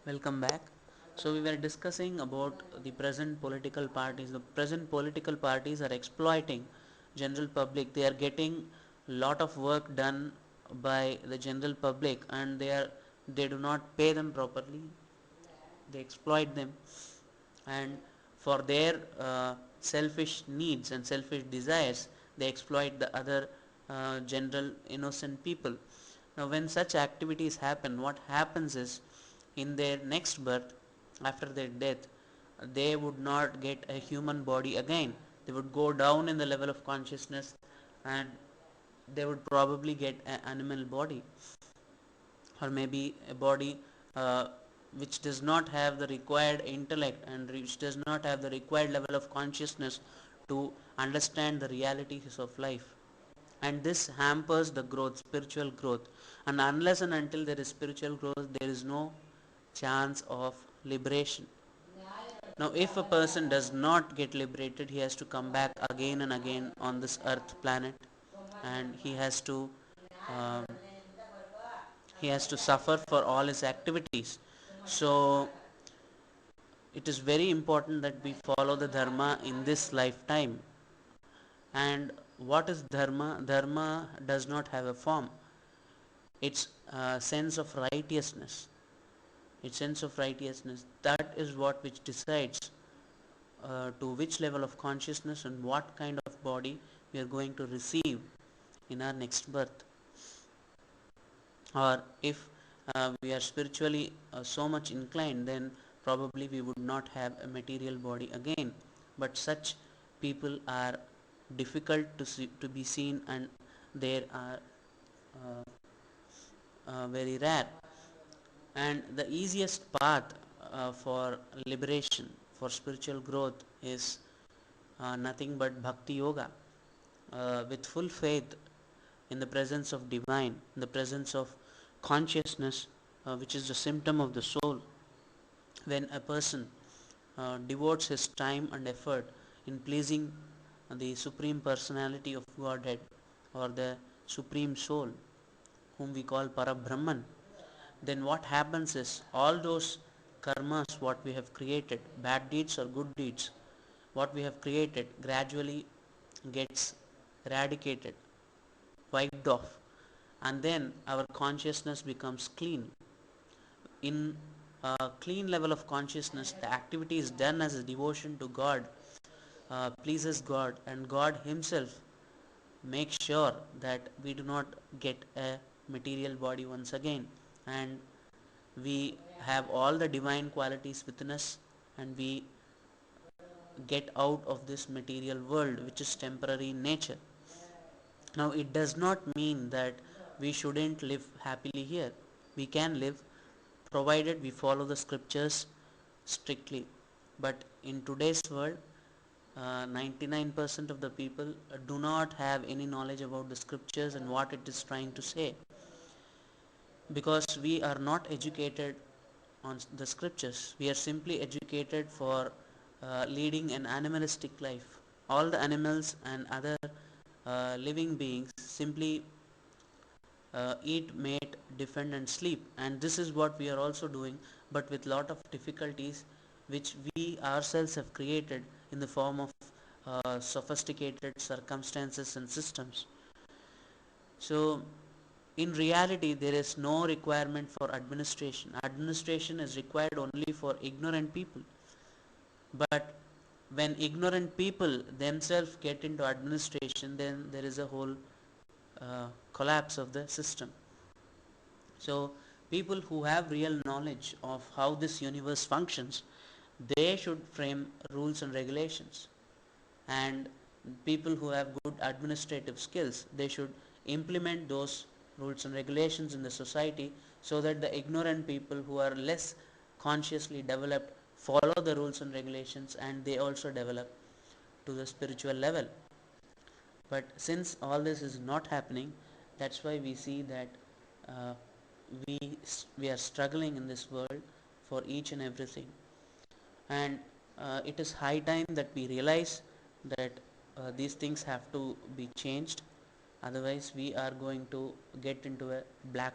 Welcome back. So we were discussing about the present political parties. The present political parties are exploiting general public. They are getting lot of work done by the general public, and they do not pay them properly. They exploit them, and for their selfish needs and selfish desires, they exploit the other general innocent people. Now when such activities happen, what happens is, in their next birth, after their death, they would not get a human body again. They would go down in the level of consciousness, and they would probably get an animal body, or maybe a body uh, which does not have the required intellect and which does not have the required level of consciousness to understand the realities of life. And this hampers the growth, spiritual growth. And unless and until there is spiritual growth, there is no chance of liberation. Now if a person does not get liberated, he has to come back again and again on this earth planet, and um, he has to suffer for all his activities. So it is very important that we follow the dharma in this lifetime. And what is dharma? Dharma does not have a form. It's a sense of righteousness. Its sense of righteousness, that is what which decides to which level of consciousness and what kind of body we are going to receive in our next birth. Or if we are spiritually so much inclined, then probably we would not have a material body again. But such people are difficult to be seen, and they are very rare. And the easiest path for liberation, for spiritual growth, is nothing but bhakti yoga. With full faith in the presence of divine, in the presence of consciousness, which is the symptom of the soul. When a person devotes his time and effort in pleasing the Supreme Personality of Godhead, or the Supreme Soul, whom we call Parabrahman, then what happens is, all those karmas what we have created, bad deeds or good deeds, what we have created gradually gets eradicated, wiped off, and then our consciousness becomes clean. In a clean level of consciousness, the activity is done as a devotion to God, pleases God, and God Himself makes sure that we do not get a material body once again, and we have all the divine qualities within us, and we get out of this material world which is temporary in nature. Now it does not mean that we shouldn't live happily here. We can live, provided we follow the scriptures strictly. But in today's world, 99% of the people do not have any knowledge about the scriptures and what it is trying to say, because we are not educated on the scriptures. We are simply educated for leading an animalistic life. All the animals and other living beings simply eat, mate, defend, and sleep, and this is what we are also doing, but with lot of difficulties which we ourselves have created in the form of sophisticated circumstances and systems. So in reality, there is no requirement for administration. Administration is required only for ignorant people. But when ignorant people themselves get into administration, then there is a whole collapse of the system. So people who have real knowledge of how this universe functions, they should frame rules and regulations. And people who have good administrative skills, they should implement those rules and regulations in the society, so that the ignorant people who are less consciously developed follow the rules and regulations, and they also develop to the spiritual level. But since all this is not happening, that's why we see that uh, we are struggling in this world for each and everything. And it is high time that we realize that these things have to be changed. Otherwise we are going to get into a black